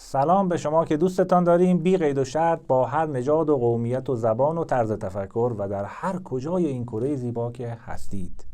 سلام به شما که دوستتان داریم بی قید و شرط با هر نژاد و قومیت و زبان و طرز تفکر و در هر کجای این کره زیبا که هستید.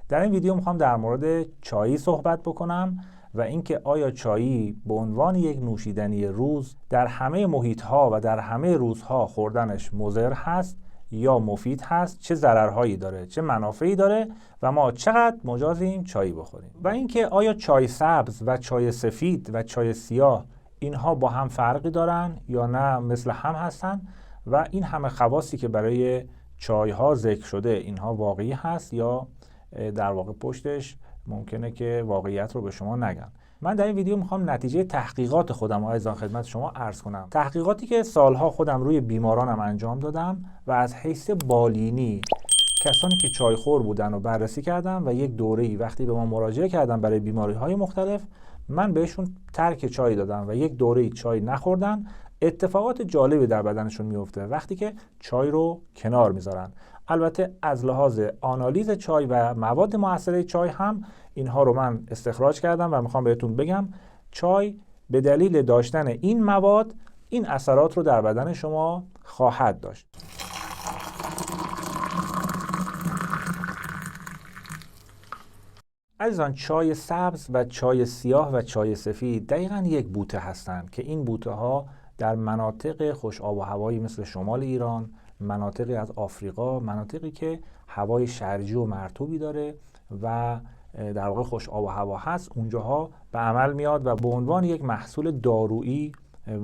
در این ویدیو میخوام در مورد چای صحبت بکنم و اینکه آیا چای به عنوان یک نوشیدنی روز در همه محیط‌ها و در همه روزها خوردنش مضر هست یا مفید هست، چه ضررهایی داره، چه منافعی داره و ما چقدر مجازیم چای بخوریم. و اینکه آیا چای سبز و چای سفید و چای سیاه اینها با هم فرقی دارن یا نه مثل هم هستن و این همه خواصی که برای چای ها ذکر شده اینها واقعی هست یا در واقع پشتش ممکنه که واقعیت رو به شما نگن. من در این ویدیو میخوام نتیجه تحقیقات خودم عزیزان خدمت شما عرض کنم. تحقیقاتی که سالها خودم روی بیمارانم انجام دادم و از حیث بالینی کسانی که چای خور بودن رو بررسی کردم و یک دوره‌ای وقتی به ما مراجعه کردن برای بیماری‌های مختلف من بهشون ترک چای دادم و یک دوره‌ای چای نخوردن. اتفاقات جالبی در بدنشون میفته وقتی که چای رو کنار میذارن. البته از لحاظ آنالیز چای و مواد مؤثره چای هم اینها رو من استخراج کردم و میخوام بهتون بگم چای به دلیل داشتن این مواد این اثرات رو در بدن شما خواهد داشت. عزیزان، چای سبز و چای سیاه و چای سفید دقیقاً یک بوته هستند که این بوته ها در مناطق خوش آب و هوایی مثل شمال ایران، مناطقی از آفریقا، مناطقی که هوای شرجی و مرطوبی داره و در واقع خوش آب و هوا هست، اونجاها به عمل میاد و به عنوان یک محصول دارویی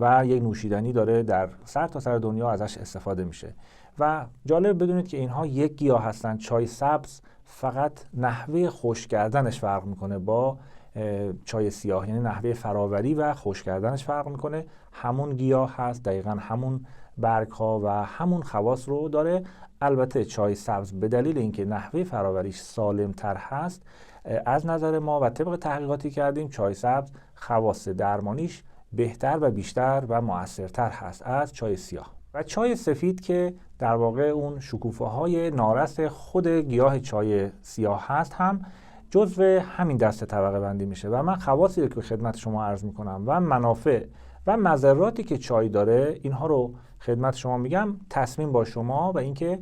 و یک نوشیدنی داره در سر تا سر دنیا ازش استفاده میشه. و جالب بدونید که اینها یک گیاه هستن. چای سبز فقط نحوه خشک کردنش فرق میکنه با چای سیاه، یعنی نحوه فراوری و خشک کردنش فرق میکنه. همون گیاه هست، دقیقاً همون برگ ها و همون خواص رو داره. البته چای سبز به دلیل اینکه نحوه فراوریش سالم تر هست از نظر ما و طبق تحقیقاتی کردیم چای سبز خواص درمانیش بهتر و بیشتر و مؤثرتر هست از چای سیاه. و چای سفید که در واقع اون شکوفه های نارس خود گیاه چای سیاه هست هم جزو همین دسته طبقه بندی میشه و من خواصی رو که خدمت شما عرض میکنم و منافع و مضراتی که چای داره اینها رو خدمت شما میگم. تصمیم با شما و اینکه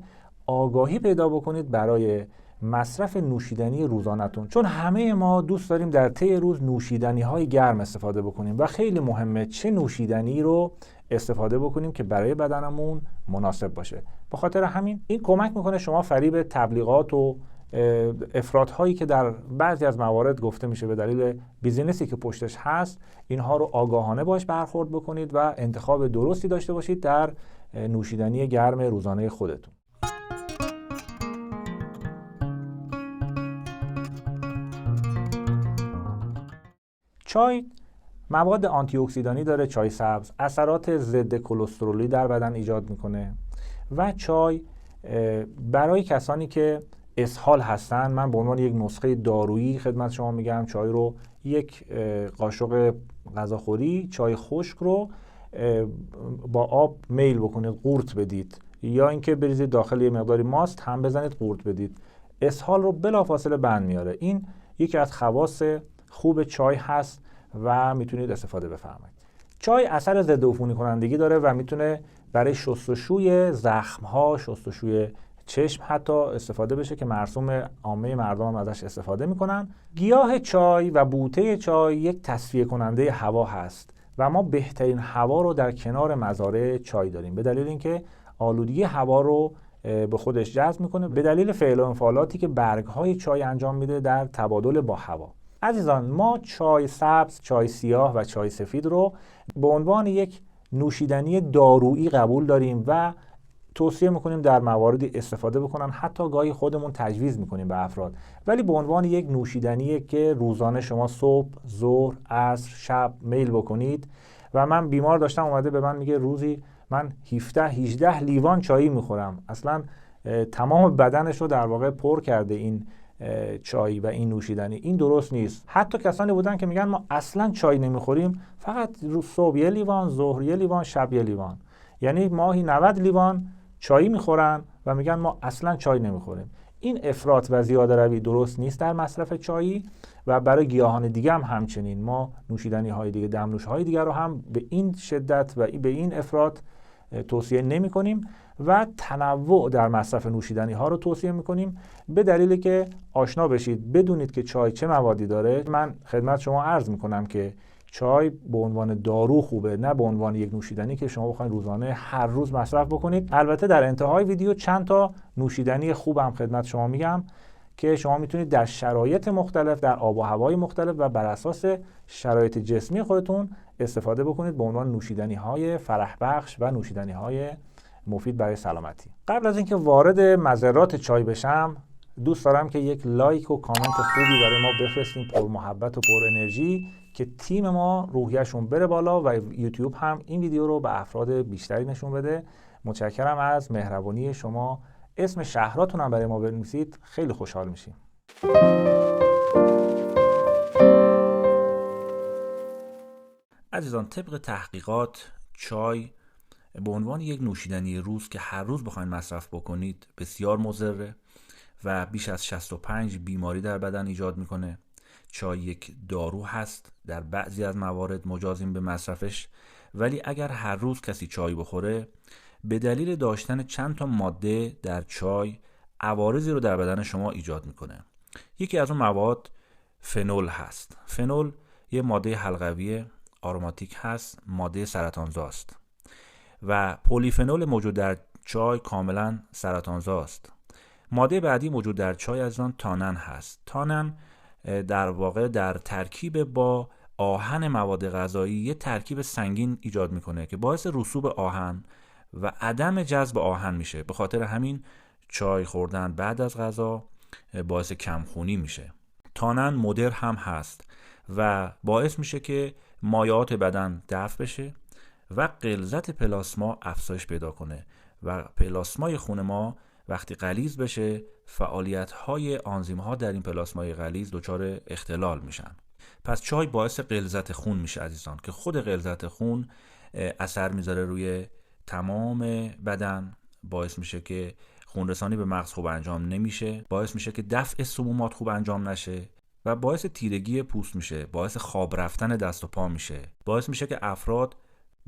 آگاهی پیدا بکنید برای مصرف نوشیدنی روزانه‌تون، چون همه ما دوست داریم در طی روز نوشیدنی های گرم استفاده بکنیم و خیلی مهمه چه نوشیدنی رو استفاده بکنیم که برای بدنمون مناسب باشه. به خاطر همین این کمک میکنه شما فریب تبلیغات و افراط‌هایی که در بعضی از موارد گفته میشه به دلیل بیزینسی که پشتش هست اینها رو آگاهانه باش برخورد بکنید و انتخاب درستی داشته باشید در نوشیدنی گرم روزانه خودتون. چای مواد آنتی اکسیدانی داره. چای سبز اثرات ضد کلسترولی در بدن ایجاد میکنه و چای برای کسانی که اسهال هستن من به عنوان یک نسخه دارویی خدمت شما میگم چای رو یک قاشق غذاخوری چای خشک رو با آب میل بکنید، قورت بدید یا اینکه بریزید داخل یه مقداری ماست هم بزنید قورت بدید. اسهال رو بلافاصله بند میاره. این یکی از خواص خوب چای هست و میتونید استفاده بفرمایید. چای اثر ضد عفونی کنندگی داره و میتونه برای شستشوی زخم‌ها، شستشوی چشم حتی استفاده بشه که مرسوم عامه مردم هم ازش استفاده میکنن. گیاه چای و بوته چای یک تصفیه کننده هوا هست و ما بهترین هوا رو در کنار مزارع چای داریم به دلیل اینکه آلودگی هوا رو به خودش جذب میکنه به دلیل فعل و انفعالاتی که برگ‌های چای انجام میده در تبادل با هوا. عزیزان، ما چای سبز، چای سیاه و چای سفید رو به عنوان یک نوشیدنی دارویی قبول داریم و توصیه میکنیم در مواردی استفاده بکنن، حتی گاهی خودمون تجویز میکنیم به افراد، ولی به عنوان یک نوشیدنی که روزانه شما صبح، ظهر، عصر، شب میل بکنید. و من بیمار داشتم اومده به من میگه روزی من 17-18 لیوان چای میخورم. اصلا تمام بدنش رو در واقع پر کرده این چای و این نوشیدنی. این درست نیست. حتی کسانی بودن که میگن ما اصلا چای نمیخوریم، فقط روز صبح یه لیوان، ظهر یه لیوان، شب یه لیوان، یعنی ماهی 90 لیوان چای میخورن و میگن ما اصلا چای نمیخوریم. این افراط و زیاده روی درست نیست در مصرف چایی و برای گیاهان دیگه هم همچنین. ما نوشیدنی های دیگه، دمنوش های دیگه رو هم به این شدت و به این افراط توصیه نمی کنیم و تنوع در مصرف نوشیدنی ها رو توصیه می کنیم، به دلیلی که آشنا بشید، بدونید که چای چه موادی داره. من خدمت شما عرض می کنم که چای به عنوان دارو خوبه، نه به عنوان یک نوشیدنی که شما بخواید روزانه هر روز مصرف بکنید. البته در انتهای ویدیو چند تا نوشیدنی خوبم خدمت شما میگم که شما میتونید در شرایط مختلف، در آب و هوای مختلف و بر اساس شرایط جسمی خودتون استفاده بکنید به عنوان نوشیدنی های فرح بخش و نوشیدنی های مفید برای سلامتی. قبل از اینکه وارد مضرات چای بشم، دوست دارم که یک لایک و کامنت خوبی برای ما بفرستین، پر محبت و پر انرژی، که تیم ما روحیه‌شون بره بالا و یوتیوب هم این ویدیو رو به افراد بیشتری نشون بده. متشکرم از مهربانی شما. اسم شهراتون هم برای ما بنویسید، خیلی خوشحال میشیم. عزیزان، طبق تحقیقات چای به عنوان یک نوشیدنی روز که هر روز بخواید مصرف بکنید بسیار مضره و بیش از 65 بیماری در بدن ایجاد میکنه. چای یک دارو هست، در بعضی از موارد مجازیم به مصرفش، ولی اگر هر روز کسی چای بخوره به دلیل داشتن چند تا ماده در چای عوارضی رو در بدن شما ایجاد میکنه. یکی از اون مواد فنول هست. فنول یه ماده حلقوی آروماتیک هست، ماده سرطانزاست و پلیفنول موجود در چای کاملا سرطانزاست. ماده بعدی موجود در چای از آن تانن هست. تانن در واقع در ترکیب با آهن مواد غذایی یه ترکیب سنگین ایجاد میکنه که باعث رسوب آهن و عدم جذب آهن میشه. به خاطر همین چای خوردن بعد از غذا باعث کمخونی میشه. تانن مضر هم هست و باعث میشه که مایعات بدن دفع بشه و غلظت پلاسما افزایش پیدا کنه و پلاسمای خون ما وقتی غلیظ بشه فعالیت‌های آنزیم‌ها در این پلاسمای غلیظ دچار اختلال میشن. پس چای باعث غلظت خون میشه عزیزان، که خود غلظت خون اثر میذاره روی تمام بدن، باعث میشه که خونرسانی به مغز خوب انجام نمیشه، باعث میشه که دفع سمومات خوب انجام نشه و باعث تیرگی پوست میشه، باعث خواب رفتن دست و پا میشه، باعث میشه که افراد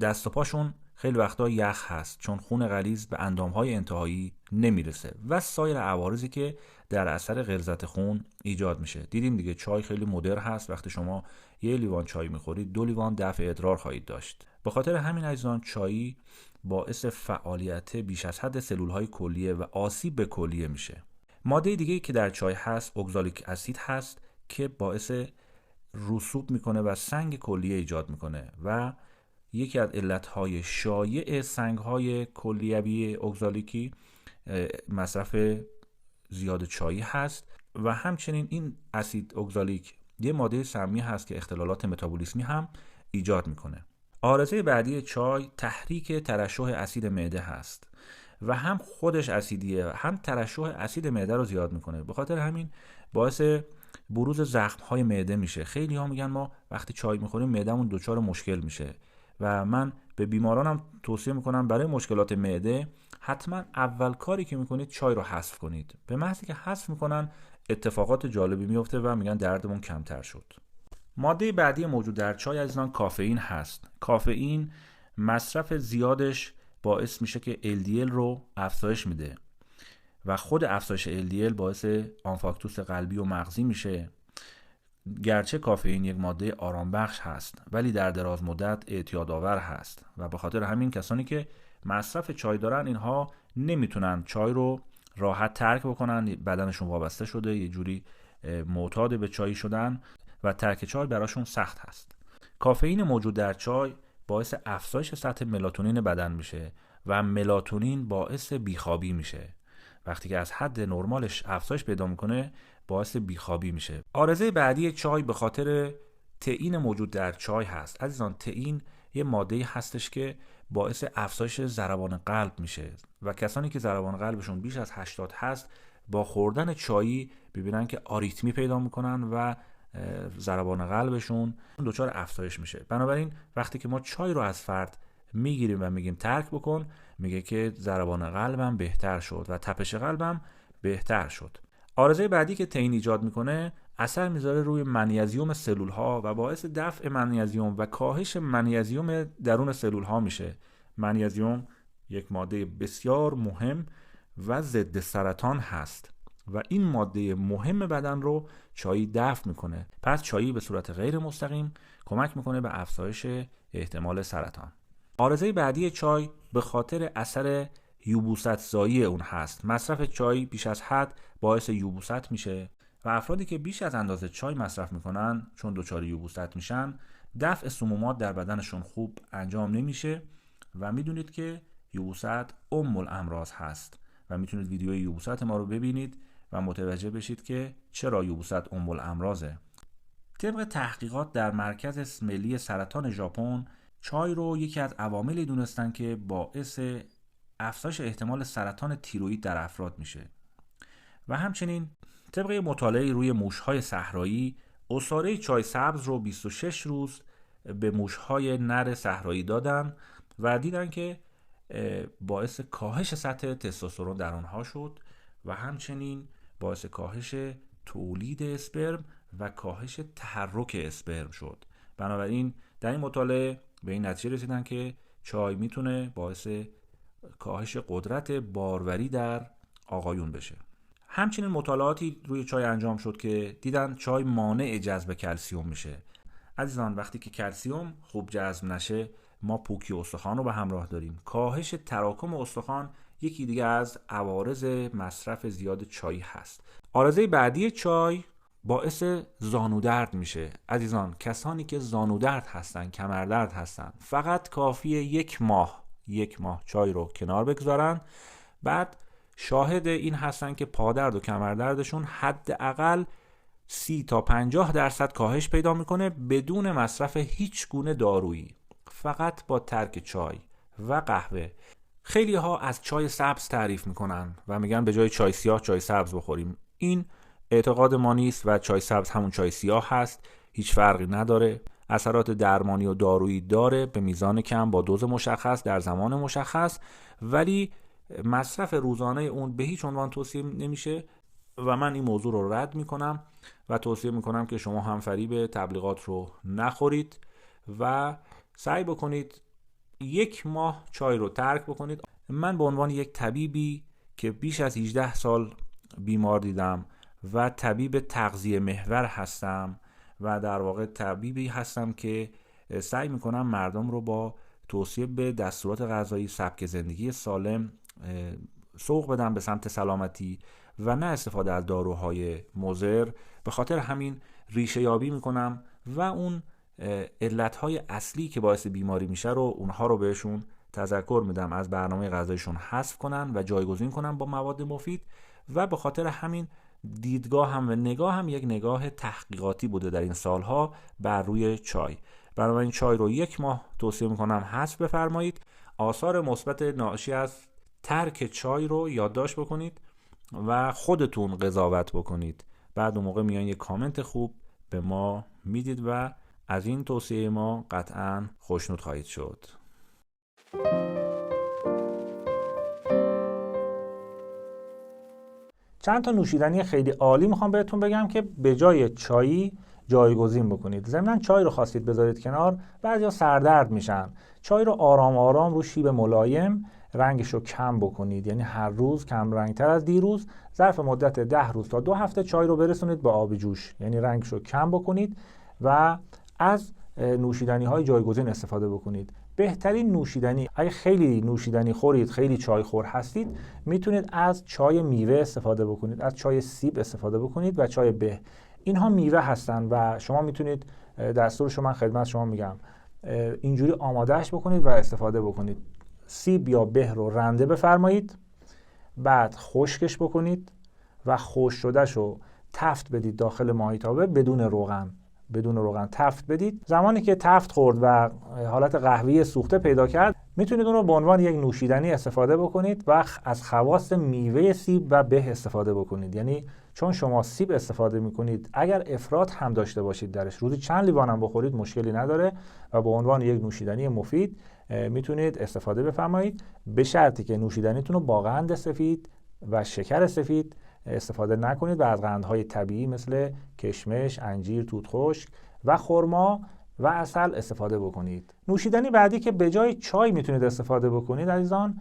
دست و پاشون خیلی وقتا یخ هست چون خون غلیظ به اندامهای انتهایی نمیرسه و سایر عوارضی که در اثر غلظت خون ایجاد میشه. دیدیم دیگه چای خیلی مضر هست. وقتی شما یه لیوان چای میخورید 2 لیوان دفع ادرار خواهید داشت. به خاطر همین عزیزان چای باعث فعالیت بیش از حد سلولهای کلیه و آسیب به کلیه میشه. ماده دیگه که در چای هست اگزالیک اسید هست که باعث رسوب میکنه و سنگ کلیه ایجاد میکنه و یکی از علتهای شایع سنگهای کلیوی اگزالیکی مصرف زیاد چایی هست و همچنین این اسید اگزالیک یه ماده سمی هست که اختلالات متابولیسمی هم ایجاد میکنه. عارضه بعدی چای تحریک ترشح اسید معده هست و هم خودش اسیدیه هم ترشح اسید معده رو زیاد میکنه. به خاطر همین باعث بروز زخم‌های معده میشه. خیلی ها میگن ما وقتی چای میخوریم معده‌مون دچار مشکل میشه و من به بیمارانم توصیه میکنم برای مشکلات معده حتما اول کاری که میکنید چای رو حذف کنید. به محضی که حذف میکنن اتفاقات جالبی میفته و میگن دردمون کمتر شد. ماده بعدی موجود در چای عزیزان کافئین هست. کافئین مصرف زیادش باعث میشه که LDL رو افزایش میده و خود افزایش LDL باعث آنفاکتوس قلبی و مغزی میشه. گرچه کافئین یک ماده آرامبخش هست ولی در دراز مدت اعتیادآور هست و به خاطر همین کسانی که مصرف چای دارن اینها نمیتونن چای رو راحت ترک بکنن. بدنشون وابسته شده، یه جوری معتاد به چای شدن و ترک چای براشون سخت هست. کافئین موجود در چای باعث افزایش سطح ملاتونین بدن میشه و ملاتونین باعث بیخوابی میشه. وقتی که از حد نرمالش افزایش پیدا میکنه باعث بیخوابی میشه. عارضه بعدی چای به خاطر تئین موجود در چای هست. عزیزان تئین یه ماده‌ای هستش که باعث افزایش ضربان قلب میشه و کسانی که ضربان قلبشون بیش از 80 هست با خوردن چایی ببینن که آریتمی پیدا میکنن و ضربان قلبشون دچار افزایش میشه. بنابراین وقتی که ما چای رو از فرد میگیریم و میگیم ترک بکن، میگه که ضربان قلبم بهتر شد و تپش قلبم بهتر شد. عارضه بعدی که تئین ایجاد میکنه اثر میذاره روی منیزیم سلول ها و باعث دفع منیزیم و کاهش منیزیم درون سلول ها میشه. منیزیم یک ماده بسیار مهم و ضد سرطان هست و این ماده مهم بدن رو چای دفع میکنه. پس چای به صورت غیر مستقیم کمک میکنه به افزایش احتمال سرطان. عارضه بعدی چای به خاطر اثر یبوست زایی اون هست. مصرف چای بیش از حد باعث یبوست میشه و افرادی که بیش از اندازه چای مصرف میکنن چون دچار یبوست میشن، دفع سمومات در بدنشون خوب انجام نمیشه و میدونید که یبوست ام الامراض هست و میتونید ویدیوی یبوست ما رو ببینید و متوجه بشید که چرا یبوست ام الامراضه. طبق تحقیقات در مرکز ملی سرطان ژاپن، چای رو یکی از عواملی دونستن که باعث افزایش احتمال سرطان تیروئید در افراد میشه. و همچنین طبق مطالعه روی موش‌های صحرایی، عصاره چای سبز رو 26 روز به موش‌های نر صحرایی دادن و دیدن که باعث کاهش سطح تستوسترون در آنها شد و همچنین باعث کاهش تولید اسپرم و کاهش تحرک اسپرم شد. بنابراین در این مطالعه به این نتیجه رسیدن که چای میتونه باعث کاهش قدرت باروری در آقایون بشه. همچنین مطالعاتی روی چای انجام شد که دیدن چای مانع جذب کلسیم میشه. عزیزان، وقتی که کلسیم خوب جذب نشه، ما پوکی استخوان رو به همراه داریم. کاهش تراکم استخوان یکی دیگه از عوارض مصرف زیاد چای هست. عارضه بعدی چای باعث زانودرد میشه. عزیزان، کسانی که زانودرد هستن، کمردرد هستن، فقط کافیه یک ماه چای رو کنار بگذارن، بعد شاهد این هستن که پادرد و کمردردشون حداقل 30 تا 50% کاهش پیدا میکنه بدون مصرف هیچ گونه دارویی، فقط با ترک چای و قهوه. خیلی ها از چای سبز تعریف میکنن و میگن به جای چای سیاه چای سبز بخوریم. این اعتقاد ما نیست و چای سبز همون چای سیاه هست، هیچ فرقی نداره. اثرات درمانی و دارویی داره به میزان کم با دوز مشخص در زمان مشخص، ولی مصرف روزانه اون به هیچ عنوان توصیه نمیشه و من این موضوع رو رد میکنم و توصیه میکنم که شما هم فریب تبلیغات رو نخورید و سعی بکنید یک ماه چای رو ترک بکنید. من به عنوان یک طبیبی که بیش از 18 سال بیمار دیدم و طبیب تغذیه محور هستم و در واقع طبیبی هستم که سعی میکنم مردم رو با توصیه به دستورات غذایی، سبک زندگی سالم سوق بدم به سمت سلامتی و نه استفاده از داروهای مضر. به خاطر همین ریشه یابی میکنم و اون علتهای اصلی که باعث بیماری میشه رو اونها رو بهشون تذکر میدم از برنامه غذایشون حذف کنن و جایگزین کنن با مواد مفید. و به خاطر همین دیدگاه هم و نگاه هم یک نگاه تحقیقاتی بوده در این سالها بر روی چای. بنابراین چای رو یک ماه توصیه میکنم حذف بفرمایید. آثار مثبت ناشی از ترک چای رو یادداشت بکنید و خودتون قضاوت بکنید. بعد اون موقع میان یک کامنت خوب به ما میدید و از این توصیه ما قطعاً خوشنود خواهید شد. چند تا نوشیدنی خیلی عالی میخوام بهتون بگم که به جای چایی جایگزین بکنید. ضمناً چای رو خواستید بذارید کنار، بعضیا سردرد میشن. چای رو آرام آرام رو شیب ملایم رنگش رو کم بکنید، یعنی هر روز کم رنگتر از دیروز ظرف مدت 10 روز تا 2 هفته چای رو برسونید به آب جوش، یعنی رنگش رو کم بکنید و از نوشیدنی های جایگزین استفاده بکنید. بهترین نوشیدنی، اگه خیلی نوشیدنی خورید، خیلی چای خور هستید، میتونید از چای میوه استفاده بکنید، از چای سیب استفاده بکنید و چای به. اینها میوه هستن و شما میتونید دستورش رو من خدمت شما میگم اینجوری آمادهش بکنید و استفاده بکنید. سیب یا به رو رنده بفرمایید، بعد خشکش بکنید و خشک شدهش رو تفت بدید داخل ماهیتابه بدون روغن تفت بدید. زمانی که تفت خورد و حالت قهوه‌ای سوخته پیدا کرد، میتونید اون رو به عنوان یک نوشیدنی استفاده بکنید و از خواص میوه سیب و به استفاده بکنید. یعنی چون شما سیب استفاده میکنید، اگر افراط هم داشته باشید درش، روزی چند لیوان هم بخورید مشکلی نداره و به عنوان یک نوشیدنی مفید میتونید استفاده بفرمایید، به شرطی که نوشیدنیتون رو با قند سفید و شکر سفید استفاده نکنید و از قندهای طبیعی مثل کشمش، انجیر، توت خشک و خرما و عسل استفاده بکنید. نوشیدنی بعدی که به جای چای میتونید استفاده بکنید عزیزان،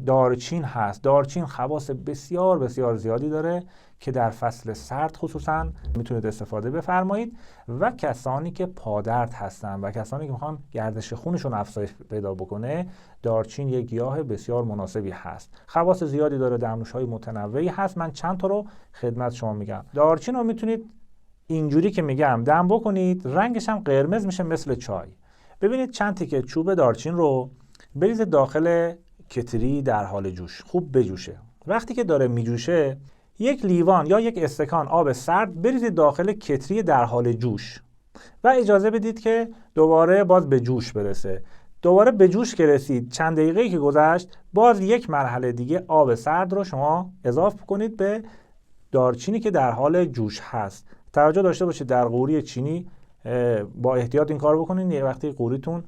دارچین هست. دارچین خواص بسیار بسیار زیادی داره که در فصل سرد خصوصا میتونید استفاده بفرمایید و کسانی که پادرد هستن و کسانی که میخوان گردش خونشون افزایش پیدا بکنه، دارچین یک گیاه بسیار مناسبی هست. خواص زیادی داره، دمنوش‌های متنوعی هست. من چند تا رو خدمت شما میگم. دارچین رو میتونید اینجوری که میگم دم بکنید، رنگش هم قرمز میشه مثل چای. ببینید چند تیکه چوب دارچین رو بریزید داخل کتری در حال جوش، خوب بجوشه. وقتی که داره میجوشه یک لیوان یا یک استکان آب سرد بریزید داخل کتری در حال جوش و اجازه بدید که دوباره باز به جوش برسه. دوباره به جوش که رسید، چند دقیقه‌ای که گذشت، باز یک مرحله دیگه آب سرد رو شما اضافه کنید به دارچینی که در حال جوش هست. توجه داشته باشید در قوری چینی با احتیاط این کار بکنید، یه وقتی قوریتون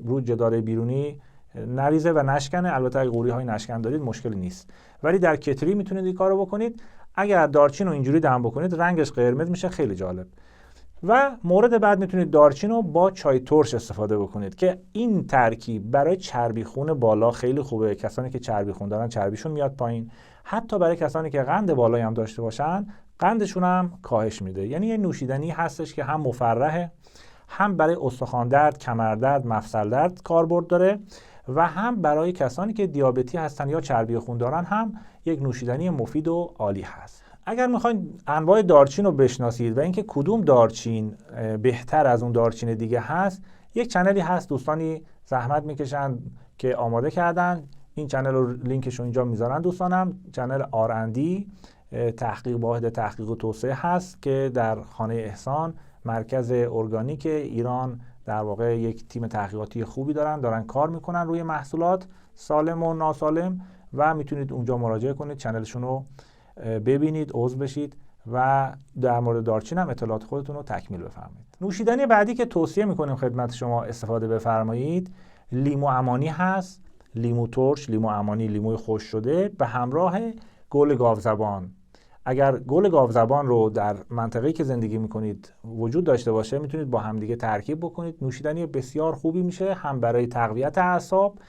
رو جدار بیرونی نریزه و نشکنه. البته اگه قوری های نشکن دارید مشکلی نیست، ولی در کتری میتونید این کارو بکنید. اگر دارچین رو اینجوری دم بکنید رنگش قرمز میشه، خیلی جالب. و مورد بعد میتونید دارچین رو با چای ترش استفاده بکنید که این ترکیب برای چربی خون بالا خیلی خوبه. کسانی که چربی خون دارن چربیشون میاد پایین، حتی برای کسانی که قند بالایی هم داشته باشن قندشون هم کاهش میده. یعنی یه نوشیدنی هستش که هم مفرحه، هم برای استخوان درد، کمر درد، مفصل درد کاربرد داره و هم برای کسانی که دیابتی هستن یا چربی خون دارن هم یک نوشیدنی مفید و عالی هست. اگر میخواین انواع دارچین رو بشناسید و اینکه کدوم دارچین بهتر از اون دارچین دیگه هست، یک چنلی هست، دوستانی زحمت میکشن که آماده کردن. این چنل رو لینکش رو اینجا میذارن دوستانم. چنل R&D تحقیق، واحد تحقیق و توسعه هست که در خانه احسان مرکز ارگانیک ایران در واقع یک تیم تحقیقاتی خوبی دارن کار میکنن روی محصولات سالم و ناسالم و میتونید اونجا مراجعه کنید، چنلشون رو ببینید، عضو بشید و در مورد دارچین هم اطلاعات خودتون رو تکمیل بفرمایید. نوشیدنی بعدی که توصیه میکنیم خدمت شما استفاده بفرمایید لیمو امانی هست. لیمو ترش، لیمو امانی، لیموی خشک شده به همراه گل گاوزبان. اگر گل گاوزبان رو در منطقه‌ای که زندگی میکنید وجود داشته باشه میتونید با همدیگه ترکیب بکنید. نوشیدنی بسیار خوبی میشه، هم برای تقویت اعصاب،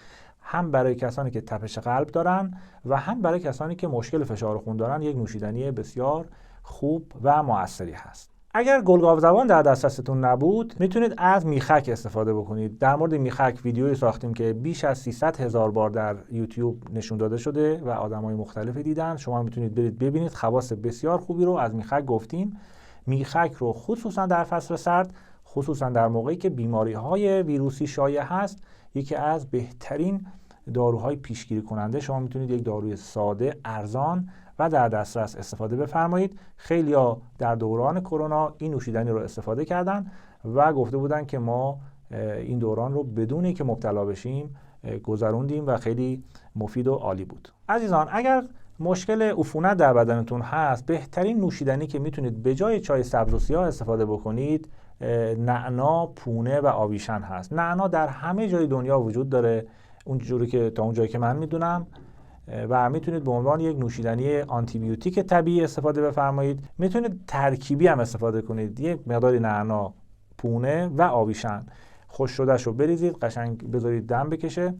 هم برای کسانی که تپش قلب دارن و هم برای کسانی که مشکل فشار خون دارن. یک نوشیدنی بسیار خوب و موثری هست. اگر گل گاوزبان در دسترستون نبود میتونید از میخک استفاده بکنید. در مورد میخک ویدیویی ساختیم که بیش از 300,000 بار در یوتیوب نشون داده شده و آدمای مختلفی دیدن. شما میتونید برید ببینید، خواص بسیار خوبی رو از میخک گفتیم. میخک رو خصوصا در فصل سرد، خصوصا در موقعی که بیماری‌های ویروسی شایع هست، یکی از بهترین داروهای پیشگیری کننده. شما میتونید یک داروی ساده، ارزان و در دسترس استفاده بفرمایید. خیلی‌ها در دوران کرونا این نوشیدنی رو استفاده کردن و گفته بودن که ما این دوران رو بدون اینکه مبتلا بشیم گذروندیم و خیلی مفید و عالی بود. عزیزان، اگر مشکل عفونت در بدنتون هست، بهترین نوشیدنی که میتونید به جای چای سبز و سیاه استفاده بکنید نعنا، پونه و آویشن هست. نعنا در همه جای دنیا وجود داره، اونجوری که تا اون جایی که من میدونم، و میتونید به عنوان یک نوشیدنی آنتی بیوتیک طبیعی استفاده بفرمایید. میتونید ترکیبی هم استفاده کنید. یک مقداری نعنا، پونه و آویشن خشک شده‌اش رو بریزید، قشنگ بذارید دم بکشه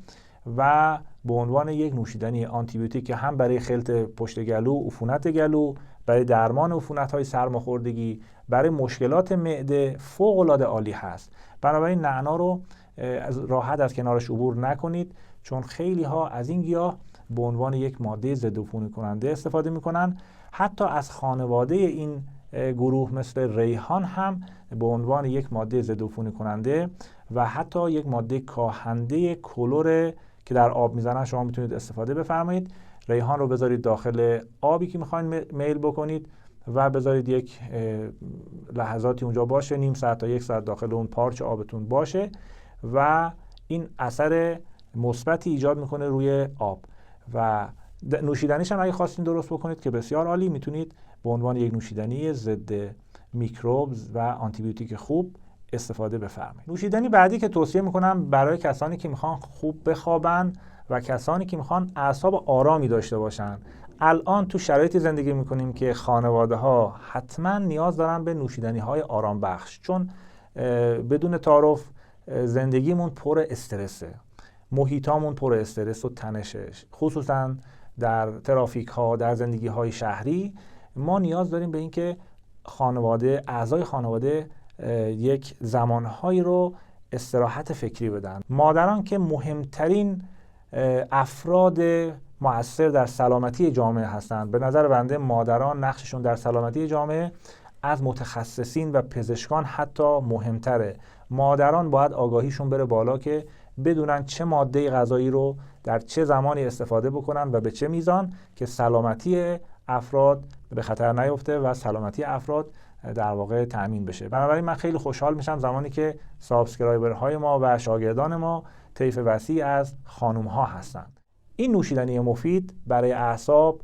و به عنوان یک نوشیدنی آنتی بیوتیک که هم برای خلط پشت گلو، عفونت گلو، برای درمان عفونت‌های سرماخوردگی، برای مشکلات معده فوق‌العاده عالی هست. بنابراین نعنا رو راحت از کنارش عبور نکنید، چون خیلی ها از این گیاه به عنوان یک ماده ضد عفونی کننده استفاده میکنن. حتی از خانواده این گروه مثل ریحان هم به عنوان یک ماده ضد عفونی کننده و حتی یک ماده کاهنده کلور که در آب میزنن شما میتونید استفاده بفرمایید. ریحان رو بذارید داخل آبی که میخواین میل بکنید و بذارید یک لحظاتی اونجا باشه، نیم ساعت تا یک ساعت داخل اون پارچ آبتون باشه و این اثر مثبتی ایجاد میکنه روی آب. و نوشیدنیش هم اگه خواستین درست بکنید که بسیار عالی، میتونید به عنوان یک نوشیدنی ضد میکروبز و آنتی بیوتیک خوب استفاده بفرمایید. نوشیدنی بعدی که توصیه میکنم برای کسانی که میخوان خوب بخوابن و کسانی که میخوان اعصاب آرامی داشته باشن. الان تو شرایطی زندگی میکنیم که خانواده ها حتما نیاز دارن به نوشیدنی های آرام بخش، چون بدون تعارف زندگیمون پر استرسه، محیطامون پر استرس و تنشه، خصوصا در ترافیک ها، در زندگی های شهری. ما نیاز داریم به اینکه اعضای خانواده یک زمانهایی رو استراحت فکری بدن. مادران که مهمترین افراد مؤثر در سلامتی جامعه هستند. به نظر بنده مادران نقششون در سلامتی جامعه از متخصصین و پزشکان حتی مهمتره. مادران باید آگاهیشون بره بالا که بدونن چه ماده غذایی رو در چه زمانی استفاده بکنن و به چه میزان، که سلامتی افراد به خطر نیفته و سلامتی افراد در واقع تأمین بشه. بنابراین من خیلی خوشحال میشم زمانی که سابسکرایبرهای ما و شاگردان ما طیف وسیع از خانم ها هستند. این نوشیدنی مفید برای اعصاب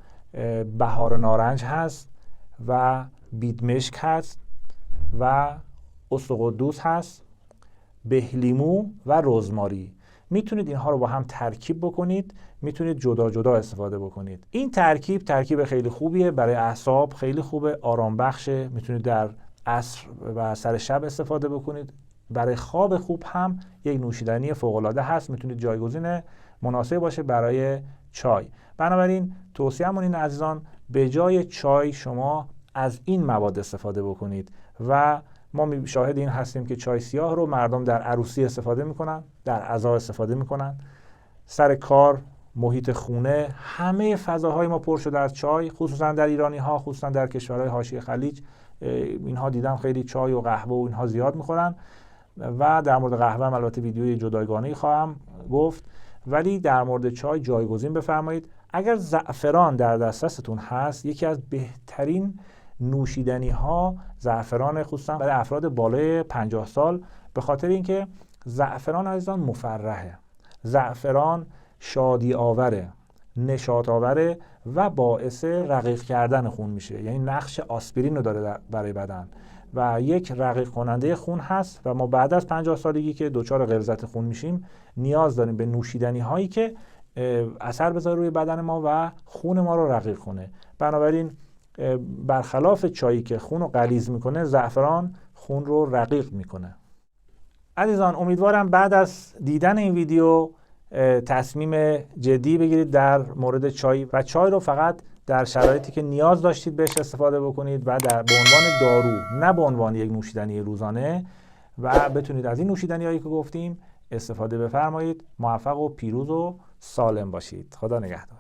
بهار نارنج هست و بیدمشک هست و اسطقدوس هست، بهلیمو و رزماری. میتونید اینها رو با هم ترکیب بکنید، میتونید جدا جدا استفاده بکنید. این ترکیب خیلی خوبیه برای اعصاب، خیلی خوبه، آرام بخشه، میتونید در عصر و سر شب استفاده بکنید. برای خواب خوب هم یک نوشیدنی فوق العاده هست، میتونید جایگزین مناسب باشه برای چای. بنابراین توصیه‌مون اینه عزیزان، به جای چای شما از این مواد استفاده بکنید و ما شاهد این هستیم که چای سیاه رو مردم در عروسی استفاده میکنن، در عزا استفاده میکنن، سر کار، محیط خونه، همه فضاهای ما پر شده از چای، خصوصا در ایرانی ها، خصوصا در کشورهای حاشیه خلیج. اینها دیدم خیلی چای و قهوه و اینها زیاد میخورن و در مورد قهوه هم البته ویدیوی جداگانه‌ای خواهم گفت، ولی در مورد چای جایگزین بفرمایید. اگر زعفران در دسترستون هست، یکی از بهترین نوشیدنی ها زعفران، خصوصا برای افراد بالای 50 سال، به خاطر اینکه زعفران عزیزان مفرحه، زعفران شادی آوره، نشاط آوره و باعث رقیق کردن خون میشه، یعنی نقش آسپرین رو داره برای بدن و یک رقیق کننده خون هست و ما بعد از 50 سالگی که دچار غلظت خون میشیم نیاز داریم به نوشیدنی هایی که اثر بذاره روی بدن ما و خون ما رو رقیق کنه. بنابراین برخلاف چایی که خون رو غلیظ میکنه، زعفران خون رو رقیق میکنه. عزیزان امیدوارم بعد از دیدن این ویدیو تصمیم جدی بگیرید در مورد چای و چای رو فقط در شرایطی که نیاز داشتید بهش استفاده بکنید و به عنوان دارو، نه به عنوان یک نوشیدنی روزانه، و بتونید از این نوشیدنی هایی که گفتیم استفاده بفرمایید. موفق و پیروز و سالم باشید. خدا نگهدار.